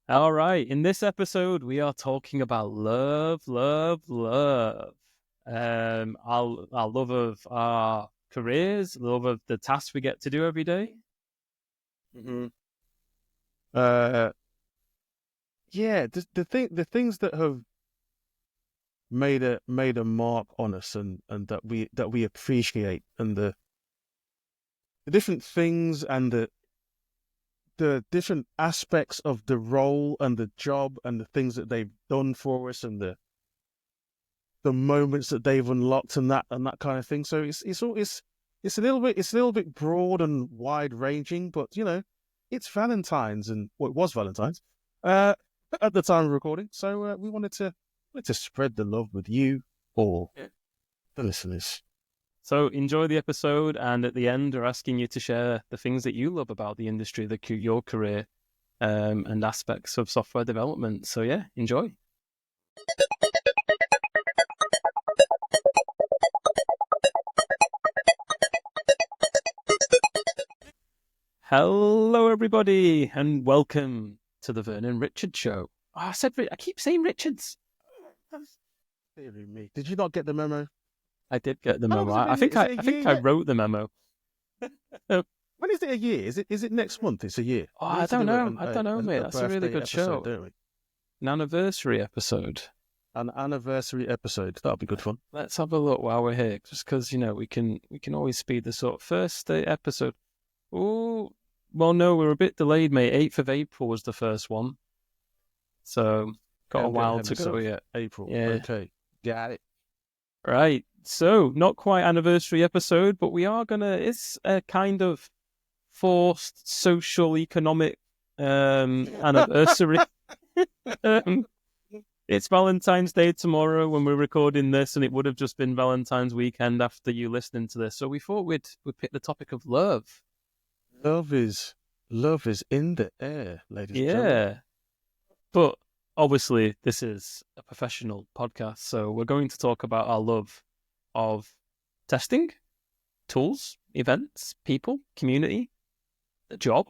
All right. In this episode, we are talking about love, love, love. Our love of our careers, love of the tasks we get to do every day. Mm-hmm. Uh, yeah, the things that have made a mark on us and that we appreciate, and the different things and the different aspects of the role and the job and the things that they've done for us, and the moments that they've unlocked, and that kind of thing. So it's a little bit broad and wide ranging, but it's Valentine's, and it was Valentine's uh at the time of recording. So we wanted to spread the love with you all, Yeah. the listeners. So enjoy the episode, and at the end, we're asking you to share the things that you love about the industry, your career, and aspects of software development. So yeah, enjoy. Hello, everybody, and welcome to the Vernon and Richard show. Oh, I keep saying Richards. Deary me, did you not get the memo? I did get the How long memo. has it I been? think Is I, it a I year think I yet? wrote the memo. When is it a year? Is it next month? It's a year. Oh, We I need to don't do know. I don't know, mate. a That's a really birthday good episode, show. don't we? An anniversary episode. An anniversary episode. That'll be good fun. Let's have a look while we're here, just because we can always speed this up. First episode. Oh, well, no, we're a bit delayed, mate. 8th of April was the first one, so got Okay, a I'm getting while ahead of to go myself. yet. April. Yeah. Okay. Got it. Right. So, not quite anniversary episode, but we are gonna. It's a kind of forced social economic anniversary. um, it's Valentine's Day tomorrow when we're recording this, and it would have just been Valentine's weekend after you listening to this. So we thought we'd pick the topic of love. Love is in the air, ladies and gentlemen. Yeah, but obviously this is a professional podcast, so we're going to talk about our love of testing, tools, events, people, community, the job,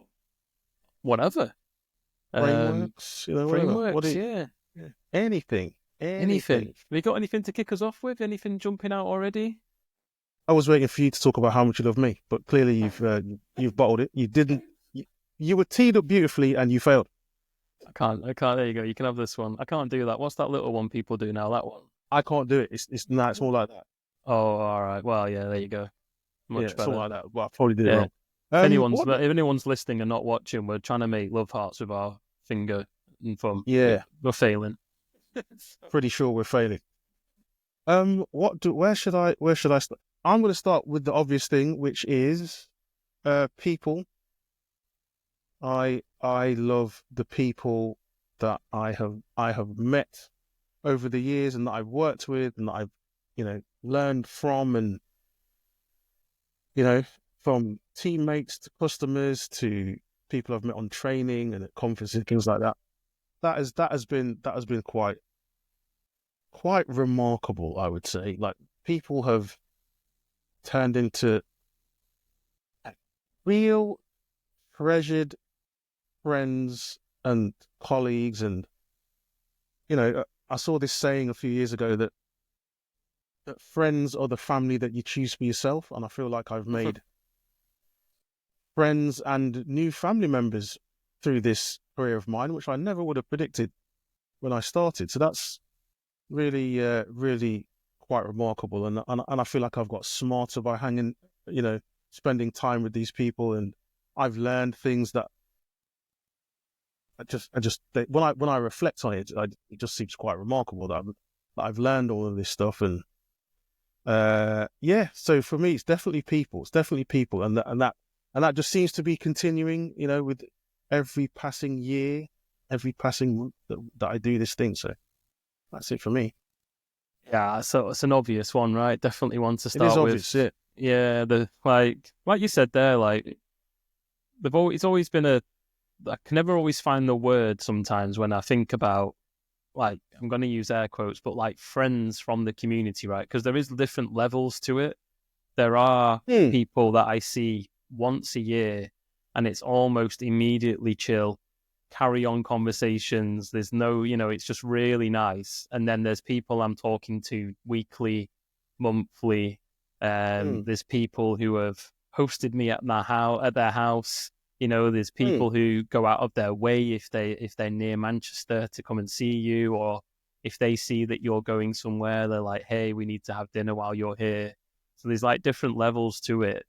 whatever. Frameworks, whatever. Frameworks, yeah. Anything. Anything. Have you got anything to kick us off with? Anything jumping out already? I was waiting for you to talk about how much you love me, but clearly you've bottled it. You didn't. You were teed up beautifully, and you failed. I can't. There you go. You can have this one. I can't do that. What's that little one people do now? That one. I can't do it. It's more like that. Oh, all right. Well, yeah, there you go. Much better. Something like that. Well, I probably did it wrong. If anyone's listening and not watching, we're trying to make love hearts with our finger and thumb. Yeah, we're failing. Pretty sure we're failing. Where should I start? I'm going to start with the obvious thing, which is people. I love the people that I have met over the years, and that I've worked with, and that I've learned from, and from teammates to customers to people I've met on training and at conferences, things like that. That has been quite remarkable, I would say. Like, people have turned into real treasured friends and colleagues. And I saw this saying a few years ago that friends are the family that you choose for yourself, and I feel like I've made friends and new family members through this career of mine, which I never would have predicted when I started. So that's really really quite remarkable, and I feel like I've got smarter by spending time with these people, and I've learned things that when I reflect on it, it just seems quite remarkable that I've learned all of this stuff. And so for me, it's definitely people, and that just seems to be continuing, with every passing year, every passing that I do this thing. So that's it for me. Yeah, so it's an obvious one, right? Definitely one to start It is with. obvious, yeah. The like you said there, like it's always been I can never always find the word sometimes when I think about, like, I'm going to use air quotes, but like friends from the community, right? Because there is different levels to it. There are people that I see once a year, and it's almost immediately chill, carry on conversations. There's no, it's just really nice. And then there's people I'm talking to weekly, monthly. There's people who have hosted me at their house. There's people who go out of their way if they're near Manchester to come and see you, or if they see that you're going somewhere, they're like, hey, we need to have dinner while you're here. So there's like different levels to it.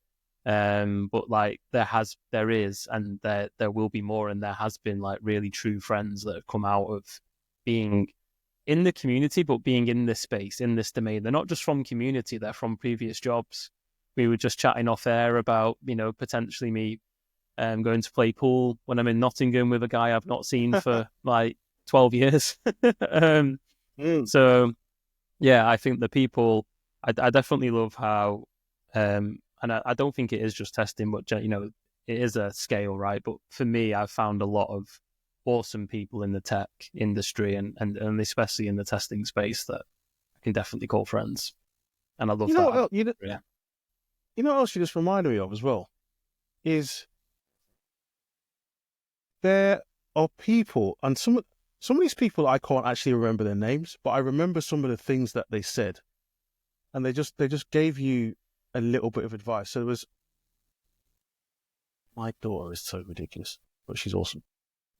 But like there is, and there will be more, and there has been like really true friends that have come out of being in the community, but being in this space, in this domain. They're not just from community, they're from previous jobs. We were just chatting off air about, potentially me going to play pool when I'm in Nottingham with a guy I've not seen for like 12 years. So yeah, I think the people, I definitely love how, and I don't think it is just testing, but it is a scale, right? But for me, I've found a lot of awesome people in the tech industry and especially in the testing space that I can definitely call friends. And I love that. You know what else you just reminded me of as well? Is there are people, and some of these people I can't actually remember their names, but I remember some of the things that they said. And they just gave you a little bit of advice. So there was, my daughter is so ridiculous, but she's awesome.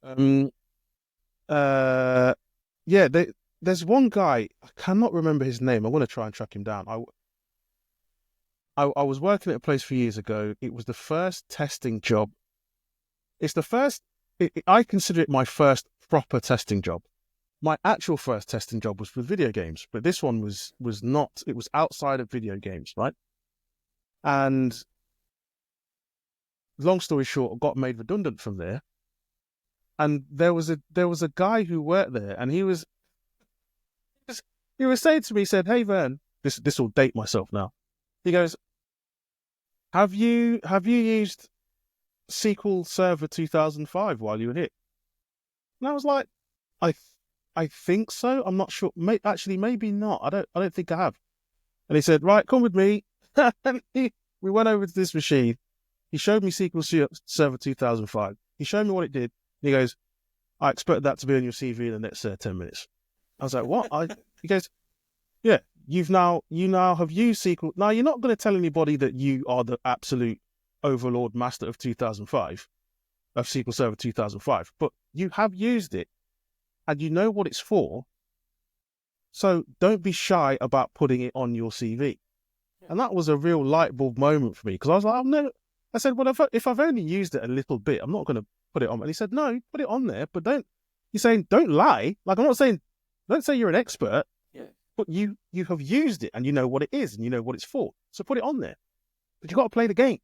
There's one guy, I cannot remember his name. I want to try and track him down. I was working at a place a few years ago. It was the first testing job. It's the first, I consider it my first proper testing job. My actual first testing job was with video games, but this one was not, it was outside of video games, right? And long story short, I got made redundant from there. And there was a guy who worked there, and he was saying to me, he said, "Hey Vern, this will date myself now." He goes, Have you used SQL Server 2005 while you were here?" And I was like, I think so. I'm not sure. Actually, maybe not. I don't think I have. And he said, "Right, come with me." We went over to this machine. He showed me SQL Server 2005. He showed me what it did. And he goes, "I expect that to be on your CV in the next 10 minutes." I was like, "What?" He goes, "Yeah, you now have used SQL. Now you're not going to tell anybody that you are the absolute overlord master of 2005, of SQL Server 2005, but you have used it and you know what it's for. So don't be shy about putting it on your CV." And that was a real light bulb moment for me, because I was like, "Oh no." I said, "Well, if I've only used it a little bit, I'm not going to put it on." And he said, "No, put it on there, but don't." He's saying, "Don't lie. Like, I'm not saying, don't say you're an expert, but you have used it and you know what it is and you know what it's for. So put it on there. But you got to play the game.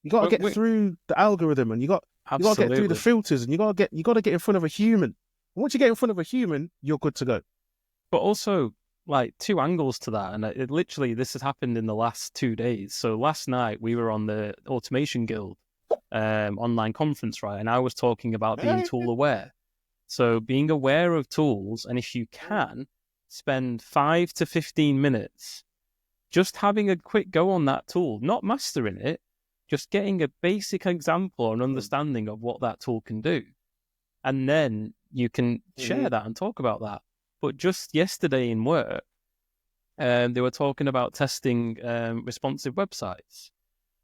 You got to get through the algorithm, and you got to get through the filters, and you got to get in front of a human. And once you get in front of a human, you're good to go." But also, like, two angles to that, and it literally, this has happened in the last 2 days. So last night we were on the Automation Guild online conference, right? And I was talking about being tool aware. So being aware of tools, and if you can, spend 5 to 15 minutes just having a quick go on that tool, not mastering it, just getting a basic example and understanding of what that tool can do. And then you can share that and talk about that. But just yesterday in work, they were talking about testing responsive websites.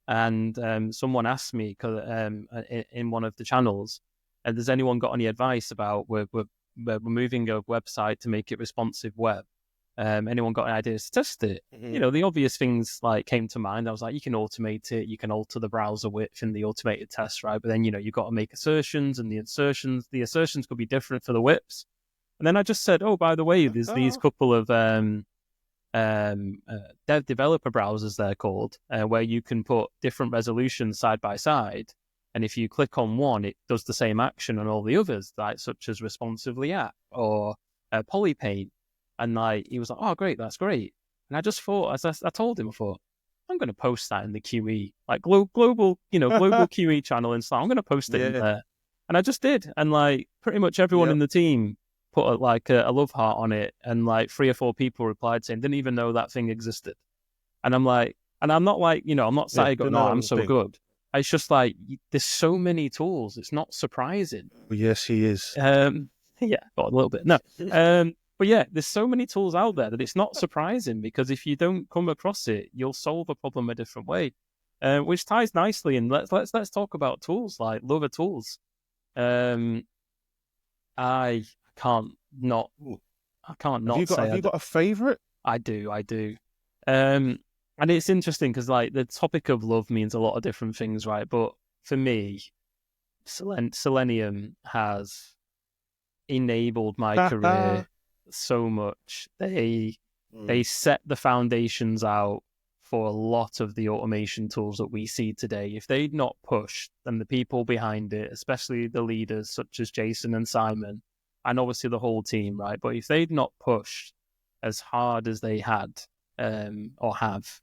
And someone asked me in one of the channels, "Has anyone got any advice about we're moving a website to make it responsive web? Anyone got any ideas to test it?" The obvious things like came to mind. I was like, you can automate it, you can alter the browser width in the automated test, right? But then you've got to make assertions, and the assertions could be different for the widths. And then I just said, "Oh, by the way, there's these couple of developer browsers, they're called, where you can put different resolutions side by side. And if you click on one, it does the same action on all the others, like such as Responsively App or Polypaint." And like, he was like, "Oh, great, that's great." And I just thought, as I told him, I thought, I'm going to post that in the QE, like global QE channel in Slack. I'm going to post it in there. And I just did. And like, pretty much everyone in the team put a love heart on it. And like 3 or 4 people replied saying, "Didn't even know that thing existed." And I'm like, and I'm not like, I'm not saying, "No, I'm so good." It's just like there's so many tools. It's not surprising. Yes, he is. Yeah, got a little bit. No. But yeah, there's so many tools out there that it's not surprising, because if you don't come across it, you'll solve a problem a different way. Which ties nicely in. Let's talk about tools, like love of tools. I can't not I can't not say Have you got a favorite? I do. And it's interesting because like the topic of love means a lot of different things, right? But for me, Selenium has enabled my career so much. They set the foundations out for a lot of the automation tools that we see today. If they'd not pushed, then the people behind it, especially the leaders such as Jason and Simon, and obviously the whole team, right? But if they'd not pushed as hard as they had or have,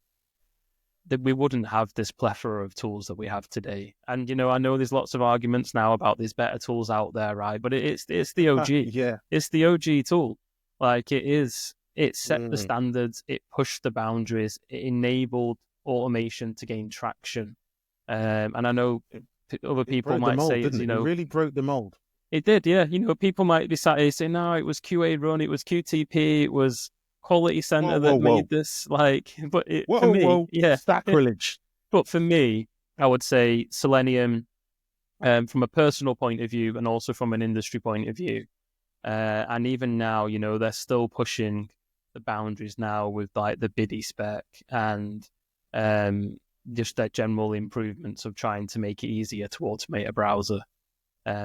that we wouldn't have this plethora of tools that we have today. And I know there's lots of arguments now about there's better tools out there, right? But it's the OG. Yeah, it's the OG tool. Like it set the standards, it pushed the boundaries, it enabled automation to gain traction. And I know other people might say it really broke the mold. It did, yeah. People might be sat here saying, no, it was QA run, it was QTP, it was Quality Center that made this. Like, but for me, yeah, sacrilege. But for me, I would say Selenium, from a personal point of view and also from an industry point of view, and even now, they're still pushing the boundaries now with like the BIDI spec and just their general improvements of trying to make it easier to automate a browser.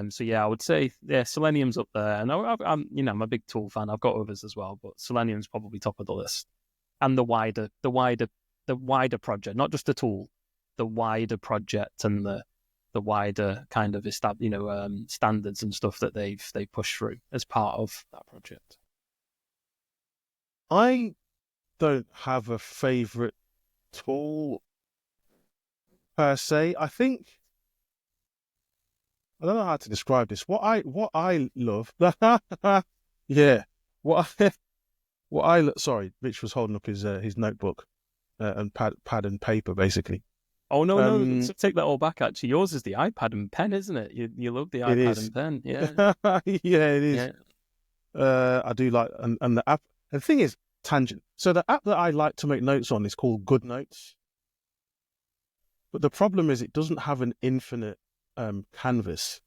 So yeah, I would say Selenium's up there, and I'm a big tool fan. I've got others as well, but Selenium's probably top of the list. And the wider project, not just the tool, the wider project and the wider kind of standards and stuff that they've pushed through as part of that project. I don't have a favorite tool per se. I think I don't know how to describe this. What I love, yeah. Sorry, Rich was holding up his notebook and pad and paper, basically. Oh no! So take that all back. Actually, yours is the iPad and pen, isn't it? You love the iPad and pen, yeah. Yeah, it is. Yeah. I do like and the app. And the thing is, tangent. So the app that I like to make notes on is called GoodNotes. But the problem is, it doesn't have an infinite canvas,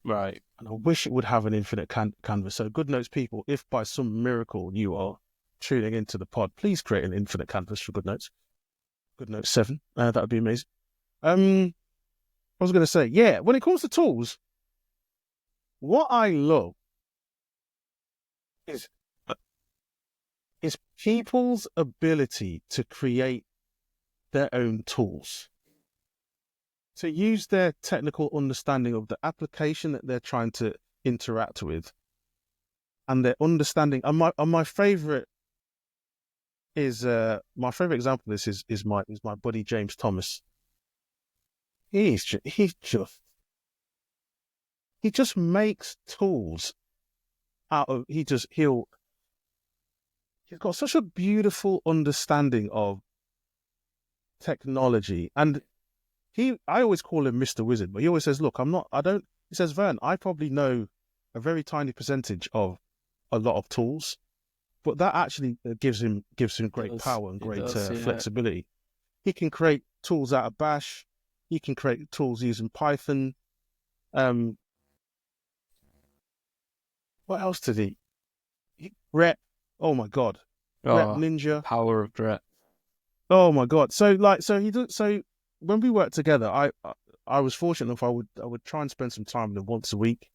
right? And I wish it would have an infinite canvas. So GoodNotes people, if by some miracle you are tuning into the pod, please create an infinite canvas for GoodNotes. GoodNotes 7, that would be amazing. I was going to say, yeah, when it comes to tools, what I love is people's ability to create their own tools, to use their technical understanding of the application that they're trying to interact with, and their understanding. And my favorite is my favorite example of this is my buddy James Thomas. He just makes tools out of he's got such a beautiful understanding of technology. And I always call him Mr. Wizard, but he always says, look, he says, Vern, I probably know a very tiny percentage of a lot of tools, but that actually gives him great power and great flexibility. He can create tools out of Bash. He can create tools using Python. What else did he? Grep. Oh my God. Grep Ninja. Power of Grep. Oh my God. So when we worked together, I was fortunate enough. I would try and spend some time with him once a week,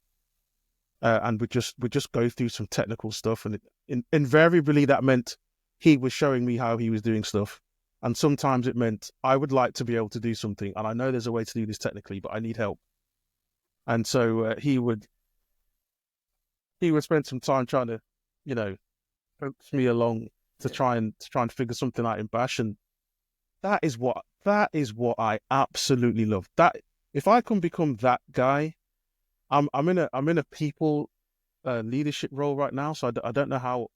and we'd just go through some technical stuff. And invariably that meant he was showing me how he was doing stuff, and sometimes it meant I would like to be able to do something, and I know there's a way to do this technically, but I need help. And so he would spend some time trying to, coax me along to try and figure something out in Bash, and that is what I absolutely love. That if I can become that guy, I'm in a people leadership role right now, so I don't know how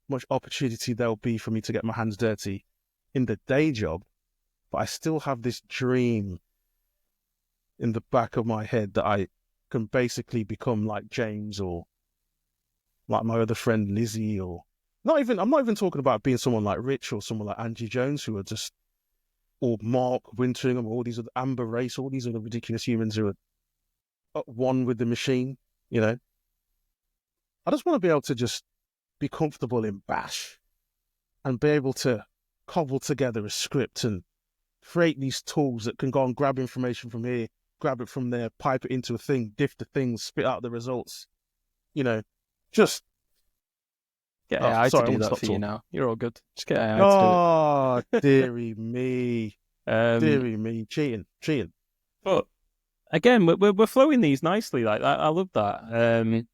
much opportunity there'll be for me to get my hands dirty in the day job, but I still have this dream in the back of my head that I can basically become like James or like my other friend Lizzie, or I'm not even talking about being someone like Rich or someone like Angie Jones, who are just, or Mark Winteringham, or all these other Amber Race, all these other ridiculous humans who are at one with the machine, you know. I just want to be able to just be comfortable in Bash and be able to cobble together a script and create these tools that can go and grab information from here, grab it from there, pipe it into a thing, diff the things, spit out the results, you know, just... Get Oh, AI sorry, I to do want to that stop for you talking. now. You're all good. Just get AI to Oh, do it. dearie me. Dearie me. Cheating. But again, we're flowing these nicely. Like I love that.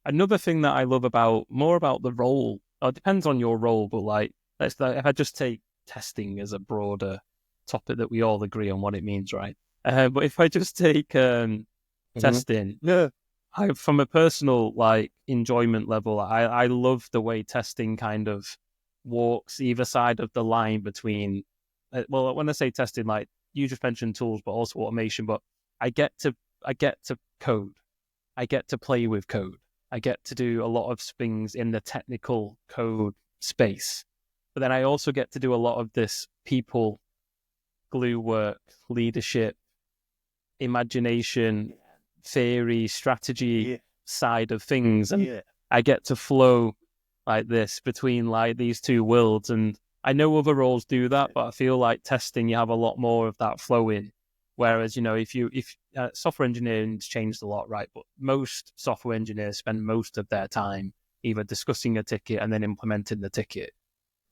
Another thing that I love more about the role, it depends on your role, but like if I just take testing as a broader topic that we all agree on what it means, right? But if I just take testing, Yeah. from a personal like enjoyment level, I love the way testing kind of walks either side of the line between. Well, when I say testing, like you just mentioned tools, but also automation. But I get to code. I get to play with code. I get to do a lot of things in the technical code space. But then I also get to do a lot of this people glue work, leadership, imagination, theory, strategy side of things. And I get to flow like this between like these two worlds. And I know other roles do that, but I feel like testing, you have a lot more of that flow in. Whereas, you know, if software engineering's changed a lot, right? But most software engineers spend most of their time either discussing a ticket and then implementing the ticket.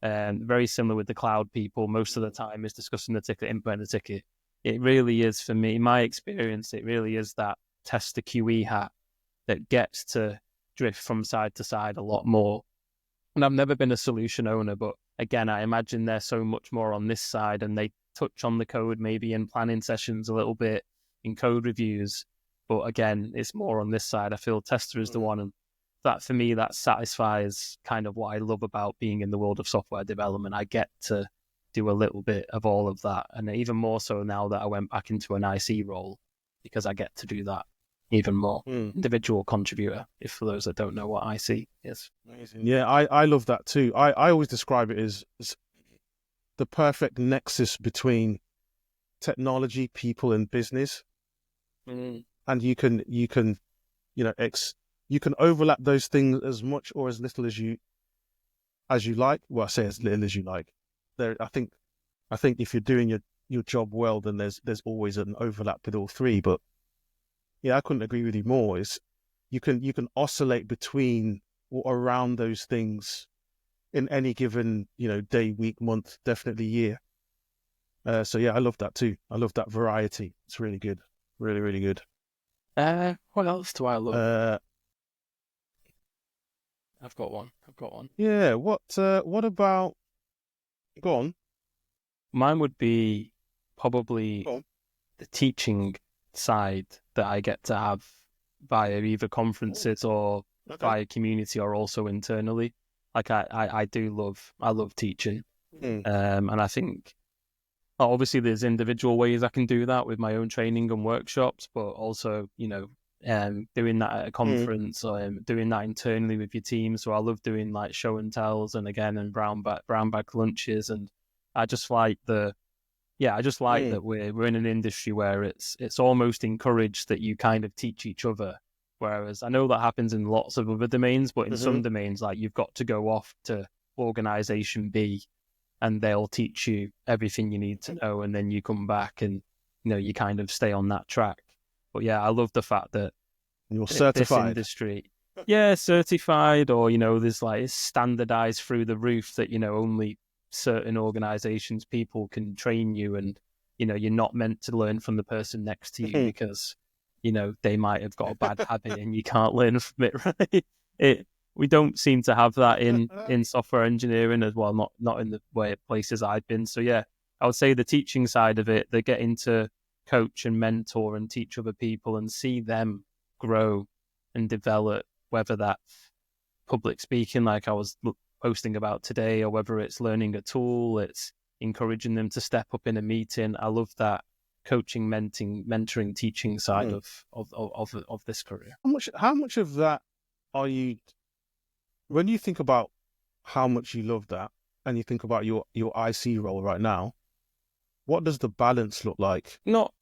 And very similar with the cloud people, most of the time is discussing the ticket, implementing the ticket. It really is, for me, my experience, it really is that test the QE hat that gets to drift from side to side a lot more. And I've never been a solution owner, but again, I imagine they're so much more on this side, and they touch on the code maybe in planning sessions a little bit, in code reviews. But again, it's more on this side. I feel tester is the one, and that for me, that satisfies kind of what I love about being in the world of software development. I get to do a little bit of all of that, and even more so now that I went back into an IC role, because I get to do that even more. Individual contributor, if for those that don't know what IC is. Amazing. Yeah, I love that too. I always describe it as the perfect nexus between technology, people, and business. And you can you know you can overlap those things as much or as little as you like. Well, I say as little as you like. I think if you're doing your job well, then there's always an overlap with all three. But yeah, I couldn't agree with you more. You can oscillate between or around those things in any given, you know, day, week, month, definitely year. So yeah, I love that too. I love that variety. It's really good. Really, really good. What else do I love? I've got one. Yeah, what about... Go on. Mine would be probably the teaching side that I get to have via either conferences or via community, or also internally. Like I love teaching. And I think obviously there's individual ways I can do that with my own training and workshops, but also, you know, doing that at a conference, or doing that internally with your team. So I love doing like show and tells, and brown bag lunches, and I just like that we're in an industry where it's almost encouraged that you kind of teach each other. Whereas I know that happens in lots of other domains, but in some domains, like you've got to go off to organization B and they'll teach you everything you need to know, and then you come back and, you know, you kind of stay on that track. But yeah, I love the fact that you're certified. This industry, certified, or, you know, there's like it's standardized through the roof that, you know, only certain organizations, people can train you, and, you know, you're not meant to learn from the person next to you because, you know, they might have got a bad habit and you can't learn from it, right? We don't seem to have that in software engineering as well, not in the way places I've been. So yeah, I would say the teaching side of it, they're getting to coach and mentor and teach other people and see them grow and develop, whether that's public speaking like I was posting about today, or whether it's learning a tool, it's encouraging them to step up in a meeting. I love that coaching, mentoring, teaching side of this career. How much of that are you, when you think about how much you love that, and you think about your IC role right now, what does the balance look like? Not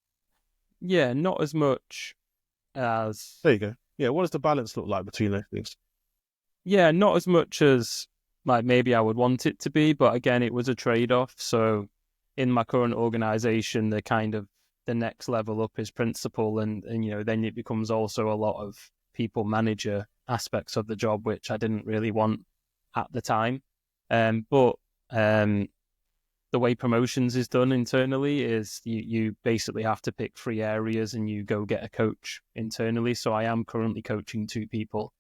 as much as... There you go. Yeah, what does the balance look like between those things? Yeah, not as much as like maybe I would want it to be, but again, it was a trade-off. So in my current organization, the next level up is principal, and then it becomes also a lot of people manager aspects of the job, which I didn't really want at the time. But the way promotions is done internally is you basically have to pick 3 areas and you go get a coach internally. So I am currently coaching 2 people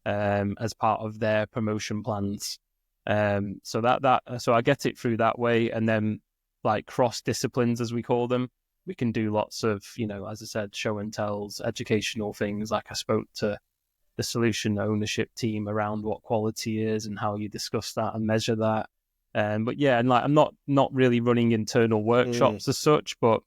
as part of their promotion plans. So I get it through that way, and then like cross disciplines, as we call them, we can do lots of, as I said, show and tells, educational things. Like I spoke to the solution ownership team around what quality is and how you discuss that and measure that. But yeah, and like I'm not really running internal workshops as such, but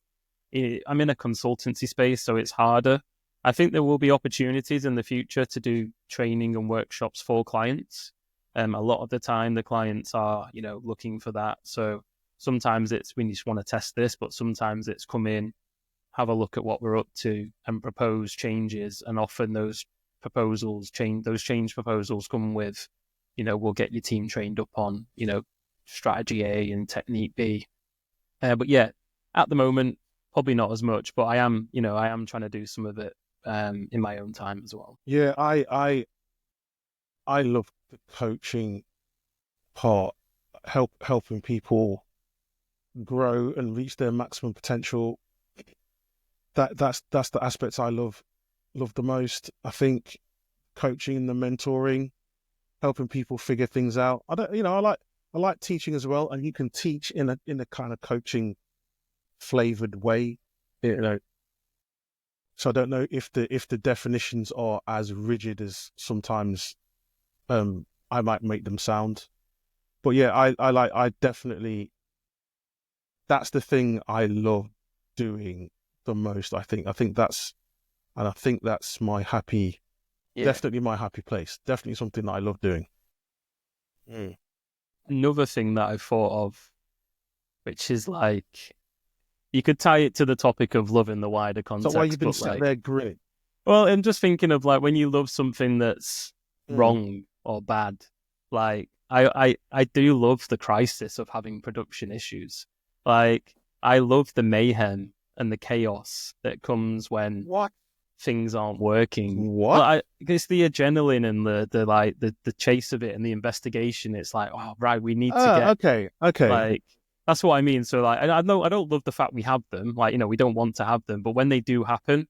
I'm in a consultancy space, so it's harder. I think there will be opportunities in the future to do training and workshops for clients. A lot of the time, the clients are, looking for that. So sometimes it's we just want to test this, but sometimes it's come in, have a look at what we're up to, and propose changes. And often those change proposals come with, we'll get your team trained up on, strategy A and technique B. But yeah, at the moment, probably not as much, but I am trying to do some of it in my own time as well. Yeah, I love the coaching part, helping people grow and reach their maximum potential. That's the aspects I love the most. I think coaching and the mentoring, helping people figure things out. I like teaching as well, and you can teach in a kind of coaching flavored way, So I don't know if the definitions are as rigid as sometimes I might make them sound. But yeah, I definitely, that's the thing I love doing the most. I think that's my definitely my happy place. Definitely something that I love doing. Another thing that I've thought of, which is like, you could tie it to the topic of love in the wider context. So why you've been sat there grinning? Well, I'm just thinking of like when you love something that's wrong or bad. Like I do love the crisis of having production issues. Like I love the mayhem and the chaos that comes when things aren't working. What? It's the adrenaline and the chase of it and the investigation. It's like, oh right, we need to get okay. Like that's what I mean. So like, I don't love the fact we have them. Like, we don't want to have them, but when they do happen,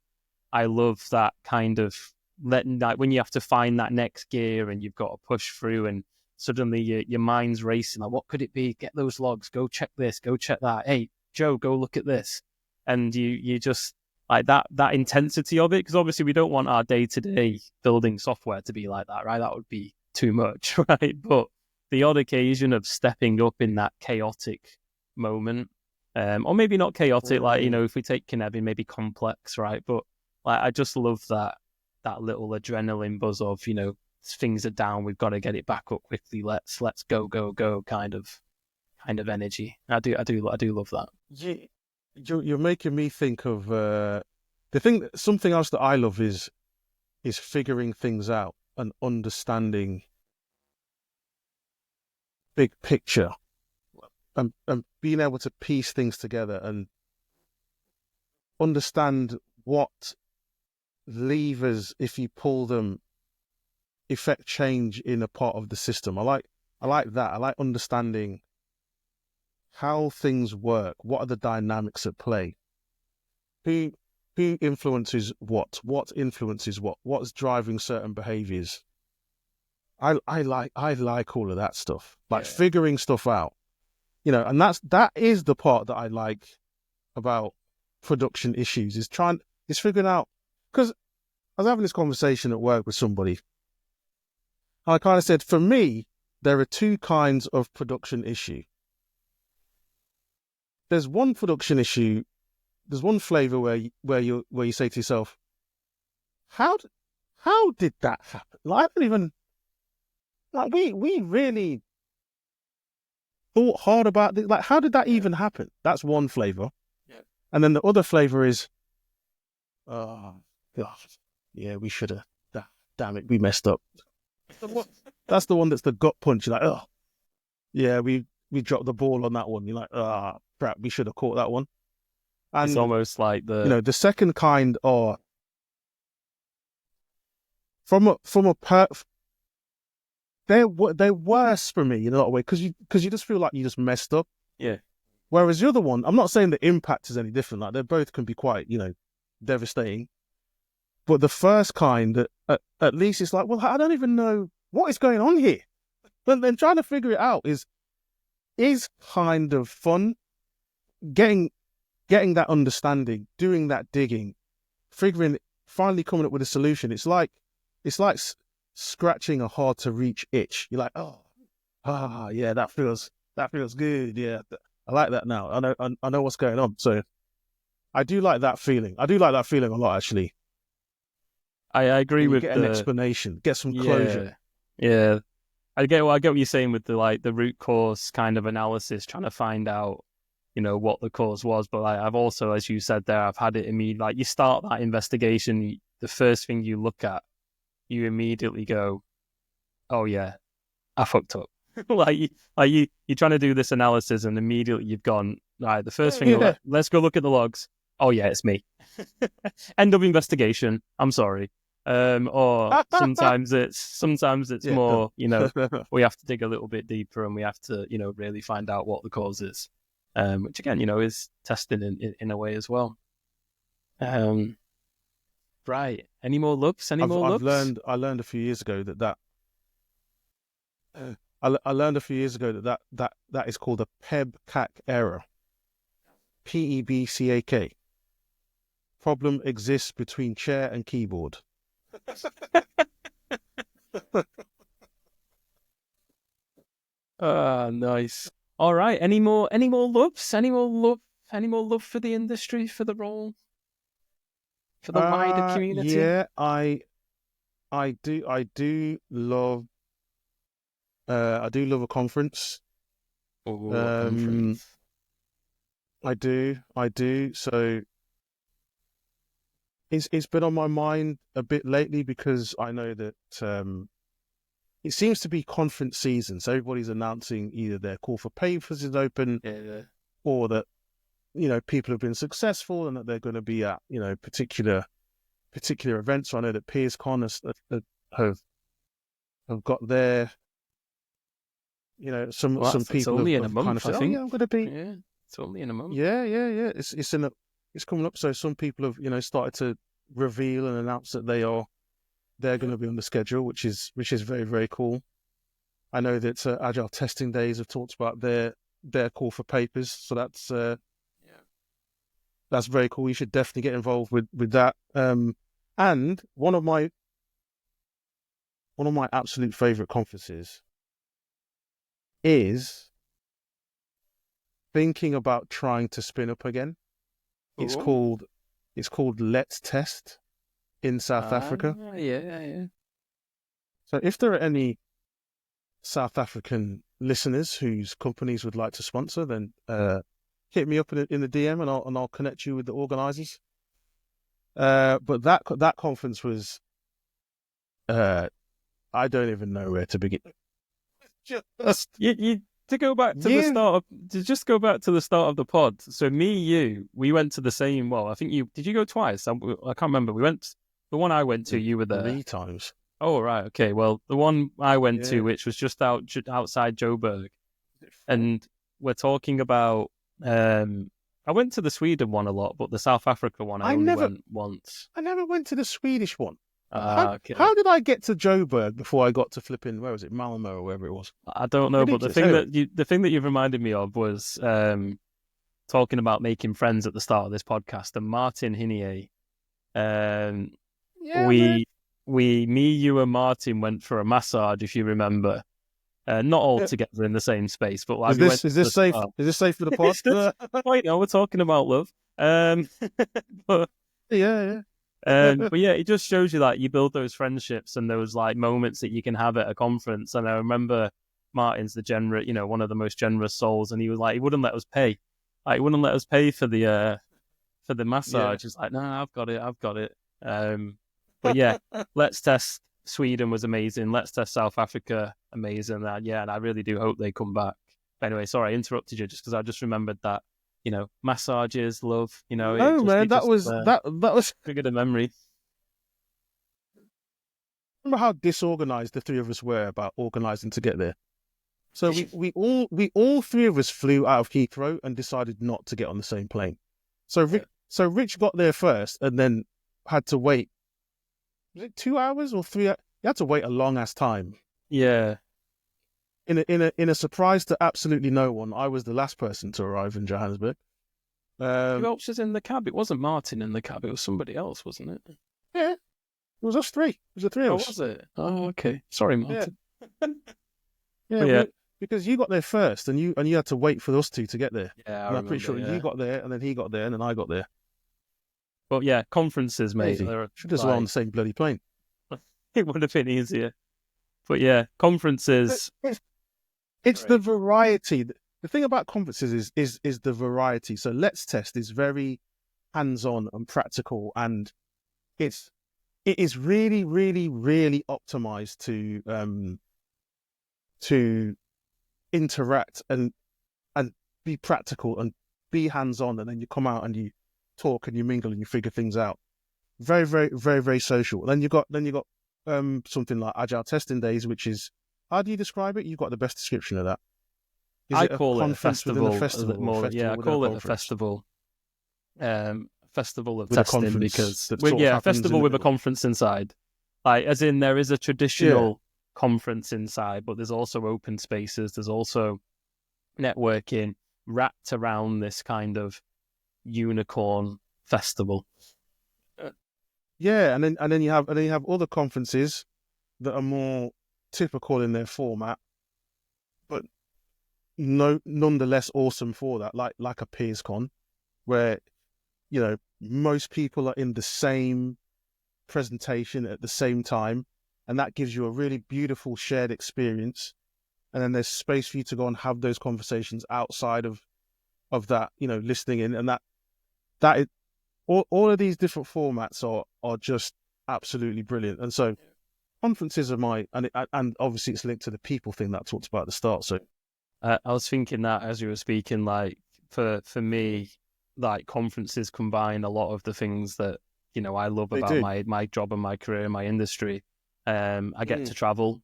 I love that kind of when you have to find that next gear and you've got to push through, and suddenly your mind's racing. Like, what could it be? Get those logs. Go check this. Go check that. Hey, Joe, go look at this. And you just like that intensity of it, because obviously we don't want our day-to-day building software to be like that, right? That would be too much, right? But the odd occasion of stepping up in that chaotic moment, or maybe not chaotic, like, if we take Kinebi, maybe complex, right? But like, I just love that little adrenaline buzz of, things are down, we've got to get it back up quickly. Let's go kind of energy. I do love that. You're making me think of something else that I love is figuring things out and understanding big picture, and being able to piece things together and understand what levers, if you pull them, effect change in a part of the system. I like that. I like understanding how things work. What are the dynamics at play? Who influences what? What influences what? What's driving certain behaviors? I like all of that stuff. Like figuring stuff out. And that is the part that I like about production issues, is figuring out, because I was having this conversation at work with somebody. I kind of said, for me, there are 2 kinds of production issue. There's one production issue there's one flavor where you say to yourself, how did that happen? Like, I don't even like we really thought hard about this. Like, how did that even happen? That's one flavor. Yeah. And then the other flavor is, oh God, yeah, we should have. Damn it, we messed up. That's the one that's the gut punch. You're like, oh, yeah, we dropped the ball on that one. You're like, crap, we should have caught that one. And It's almost like the second kind are they're worse for me in a lot of ways because you just feel like you just messed up. Yeah. Whereas the other one, I'm not saying the impact is any different. Like, they both can be quite, devastating. But the first kind, at least it's like, well, I don't even know what is going on here. But then trying to figure it out is kind of fun. Getting that understanding, doing that digging, finally coming up with a solution. It's like scratching a hard to reach itch. You're like, yeah, that feels good. Yeah, I like that now. I know what's going on. So I do like that feeling. I do like that feeling a lot, actually. I agree with get an explanation, get some closure. Yeah. I get what you're saying with the root cause kind of analysis, trying to find out, what the cause was. But I've also, as you said there, I've had it in me, like, you start that investigation, the first thing you look at, you immediately go, oh yeah, I fucked up. you're trying to do this analysis and immediately you've gone, right, the first thing, let's go look at the logs. Oh yeah, it's me. End of investigation. I'm sorry. Or sometimes it's more, we have to dig a little bit deeper and we have to, really find out what the cause is. Which again, is testing in a way as well. Right. Any more looks? I learned a few years ago that that is called a PEBCAC error. PEBCAK. Problem exists between chair and keyboard. Nice. All right. Any more loves? Any more love for the industry, for the role, for the wider community? Yeah, I do love. I do love a conference. Ooh, a conference. I do. So it's been on my mind a bit lately because I know that it seems to be conference season. So everybody's announcing either their call for papers is open, or that people have been successful and that they're going to be at particular events. So I know that PeersCon have got their some people. It's only in a month, kind of said, I think. I'm going to be. Yeah, it's only in a month. Yeah. It's coming up. So some people have started to reveal and announce that they're going to be on the schedule, which is very, very cool. I know that Agile Testing Days have talked about their call for papers, so that's very cool. You should definitely get involved with that. And one of my absolute favorite conferences is thinking about trying to spin up again. It's called Let's Test in South Africa. Yeah. So if there are any South African listeners whose companies would like to sponsor, then hit me up in the DM and I'll connect you with the organisers. But that conference was, I don't even know where to begin. To go back to the start of the pod. So you, we went to the same. Well, I think did you go twice? I can't remember. We went. The one I went to, you were there 3 times. Oh right, okay. Well, the one I went to, which was just outside Joburg, and we're talking about. I went to the Sweden one a lot, but the South Africa one I only went once. I never went to the Swedish one. Okay. How did I get to Joburg before I got to flipping, where was it, Malmö or wherever it was? I don't know, but the thing that you've reminded me of was talking about making friends at the start of this podcast, and Martin Hinier. Me, you, and Martin went for a massage, if you remember. Not all together in the same space, but like is this safe? Is this safe for the pod? Wait, no, we're talking about love. But Yeah, but yeah, it just shows you that you build those friendships and those like moments that you can have at a conference. And I remember Martin's the generous, one of the most generous souls, and he was like, he wouldn't let us pay, like he wouldn't let us pay for the yeah. massage. It's like, no, I've got it. But yeah, Let's Test Sweden was amazing. Let's Test South Africa, amazing. Yeah, and I really do hope they come back. But anyway, sorry, I interrupted you just because I just remembered that, massages, love, it No, just, man, it that just was that was. triggered a memory. Remember how disorganized the three of us were about organizing to get there. So we all three of us flew out of Heathrow and decided not to get on the same plane. So Rich got there first and then had to wait. Was it 2 hours or 3? He had to wait a long ass time. Yeah. In a surprise to absolutely no one, I was the last person to arrive in Johannesburg. Who else was in the cab? It wasn't Martin in the cab. It was somebody else, wasn't it? Yeah, it was us three. It was the three of Oh, us. was it? Oh, okay. Sorry, Martin. Yeah, Yeah. because you got there first, and you had to wait for us two to get there. Yeah, And I'm pretty sure yeah. you got there, and then he got there, and then I got there. But yeah, conferences, mate. Should as well on the same bloody plane. It would have been easier. But yeah, conferences. It's the variety. The thing about conferences is the variety. So Let's Test is very hands-on and practical, and it is really, really, really optimized to interact and be practical and be hands-on, and then you come out and you talk and you mingle and you figure things out. Very, very, very, very social. Then you got something like Agile Testing Days, which is, how do you describe it? You've got the best description of that. I call it a festival. Within a festival, More, yeah, I call it a festival. Festival of testing, because festival with a conference inside. Like, as in, there is a traditional conference inside, but there's also open spaces. There's also networking wrapped around this kind of unicorn festival. Yeah, and then you have other conferences that are more typical in their format, but nonetheless awesome for that, like a PeersCon, where most people are in the same presentation at the same time, and that gives you a really beautiful shared experience. And then there's space for you to go and have those conversations outside of that, listening in, and that is, all of these different formats are just absolutely brilliant. And so conferences are and obviously it's linked to the people thing that I talked about at the start. So I was thinking that as you were speaking, like for me, like conferences combine a lot of the things that I love about my job and my career and my industry. I get to travel,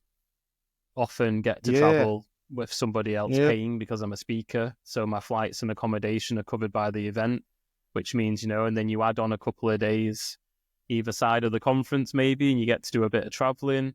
often get to travel with somebody else paying because I'm a speaker, so my flights and accommodation are covered by the event, which means and then you add on a couple of days either side of the conference maybe, and you get to do a bit of traveling.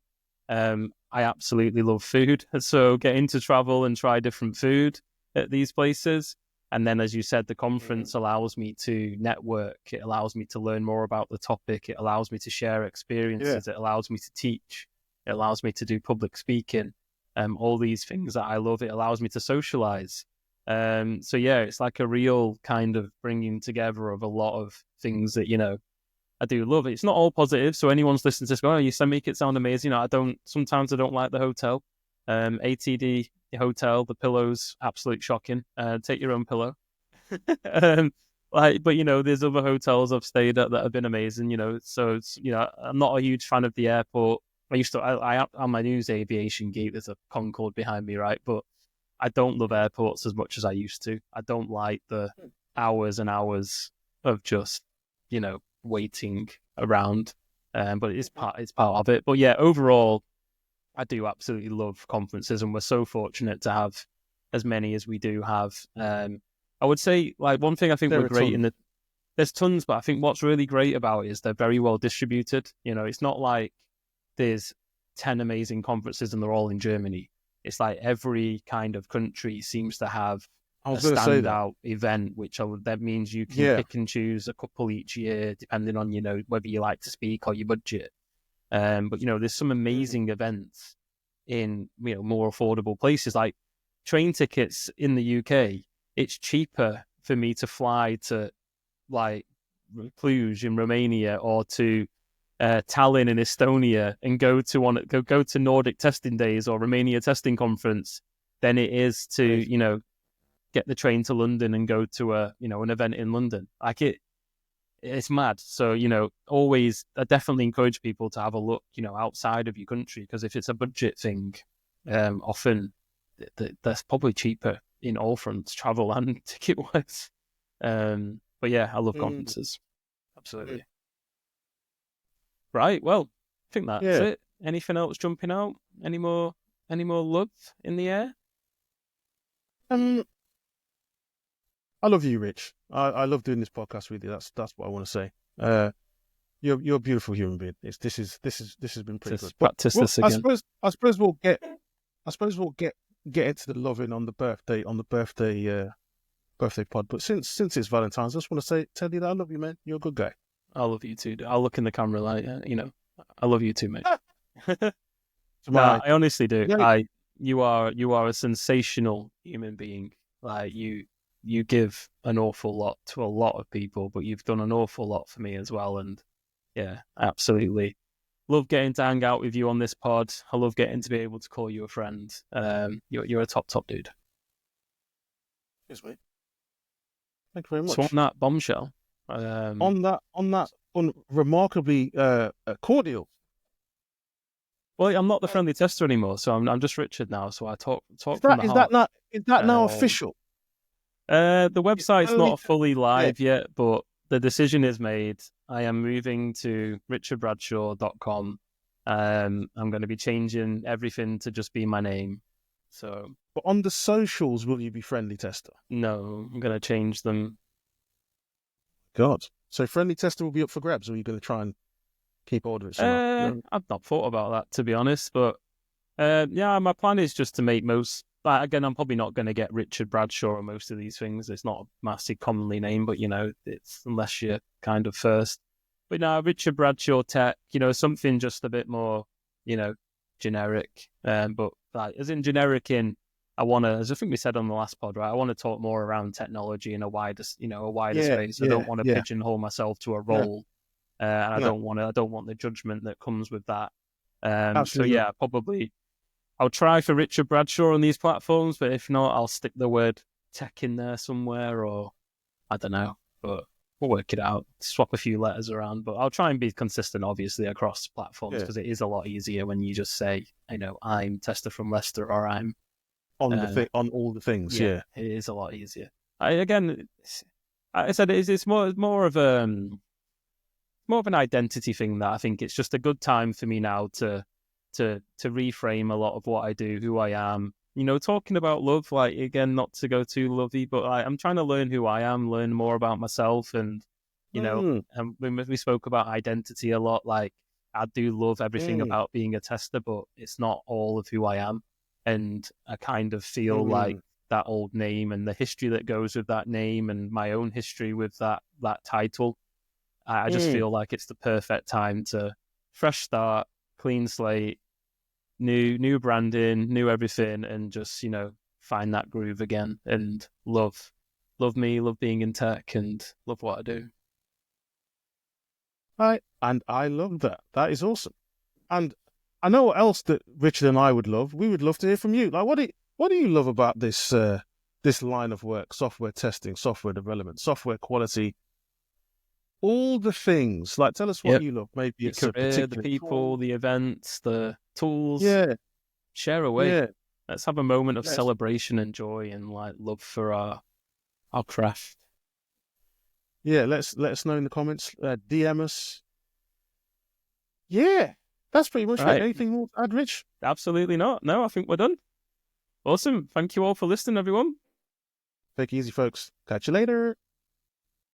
I absolutely love food, so getting to travel and try different food at these places. And then, as you said, the conference allows me to network. It allows me to learn more about the topic. It allows me to share experiences. It allows me to teach. It allows me to do public speaking. All these things that I love. It allows me to socialize. So yeah, it's like a real kind of bringing together of a lot of things that, I do love. It's not all positive. So anyone's listening to this, go, oh, you make it sound amazing. Sometimes I don't like the hotel. ATD hotel, the pillows, absolute shocking. Take your own pillow. But there's other hotels I've stayed at that have been amazing. So it's, I'm not a huge fan of the airport. I on my news aviation gate, there's a Concorde behind me, right? But I don't love airports as much as I used to. I don't like the hours and hours of just, waiting around. But it's part of it. But yeah, overall, I do absolutely love conferences, and we're so fortunate to have as many as we do have. I would say, like, one thing I think we're great in there's tons, but I think what's really great about it is they're very well distributed. It's not like there's 10 amazing conferences and they're all in Germany. It's like every kind of country seems to have a standout event, that means you can pick and choose a couple each year, depending on, whether you like to speak or your budget. But, there's some amazing events in, more affordable places. Like train tickets in the UK, it's cheaper for me to fly to like Cluj in Romania or to Tallinn in Estonia and go to Nordic testing days or Romania testing conference than it is to get the train to London and go to an event in London. Like it's mad. So always I definitely encourage people to have a look outside of your country, because if it's a budget thing, often that's probably cheaper in all fronts, travel and ticket wise. But yeah, I love conferences. Absolutely. Right. Well, I think that's it. Anything else jumping out? Any more love in the air? I love you, Rich. I love doing this podcast with you. That's what I want to say. You're a beautiful human being. This has been pretty good. Practice this again. I suppose we'll get into the loving on the birthday pod. But since it's Valentine's, I just want to tell you that I love you, man. You're a good guy. I love you too. I'll look in the camera like I love you too, mate. No, I honestly do. Yeah. You are a sensational human being. Like you give an awful lot to a lot of people, but you've done an awful lot for me as well. And yeah, absolutely. Love getting to hang out with you on this pod. I love getting to be able to call you a friend. You're a top dude. Yes, mate. Thank you very much. So on that bombshell, on that remarkably cordial. Well, I'm not the friendly tester anymore, so I'm just Richard now. So I talk from the heart. Is that now official? The website's not fully live yet, but the decision is made. I am moving to richardbradshaw.com. I'm going to be changing everything to just be my name. So, but on the socials, will you be friendly tester? No, I'm going to change them. God, so friendly tester will be up for grabs, or are you going to try and keep order of it? I've not thought about that, to be honest, but yeah, my plan is just to make most. But again, I'm probably not going to get Richard Bradshaw on most of these things. It's not a massive commonly name, but it's unless you're kind of first. But now Richard Bradshaw Tech, something just a bit more, generic. But like, as in generic I want to, as I think we said on the last pod, right? I want to talk more around technology in a wider space. I don't want to pigeonhole myself to a role, and I don't want the judgment that comes with that. So yeah, probably I'll try for Richard Bradshaw on these platforms, but if not, I'll stick the word tech in there somewhere, or I don't know. But we'll work it out. Swap a few letters around, but I'll try and be consistent, obviously, across platforms, because it is a lot easier when you just say, I'm Tester from Leicester, or I'm on all the things. Yeah, it is a lot easier. I said it's more of an identity thing that I think it's just a good time for me now to reframe a lot of what I do, who I am. Talking about love, like, again, not to go too lovey, but I'm trying to learn who I am, learn more about myself, and and we spoke about identity a lot. Like, I do love everything about being a tester, but it's not all of who I am, and I kind of feel like that old name and the history that goes with that name and my own history with that title. I just feel like it's the perfect time to fresh start, clean slate, new branding, new everything, and just find that groove again and love me, love being in tech, and love what I do. I love that. That is awesome. And I know what else that Richard and I would love. We would love to hear from you. Like, what do you love about this line of work? Software testing, software development, software quality. All the things. Like, tell us what you love. Maybe it's a particular the people, the events, the tools. Yeah. Share away. Yeah. Let's have a moment of celebration and joy and like love for our craft. Yeah, let us know in the comments. DM us. Yeah, that's pretty much it. Anything more to add, Rich? Absolutely not. No, I think we're done. Awesome. Thank you all for listening, everyone. Take it easy, folks. Catch you later.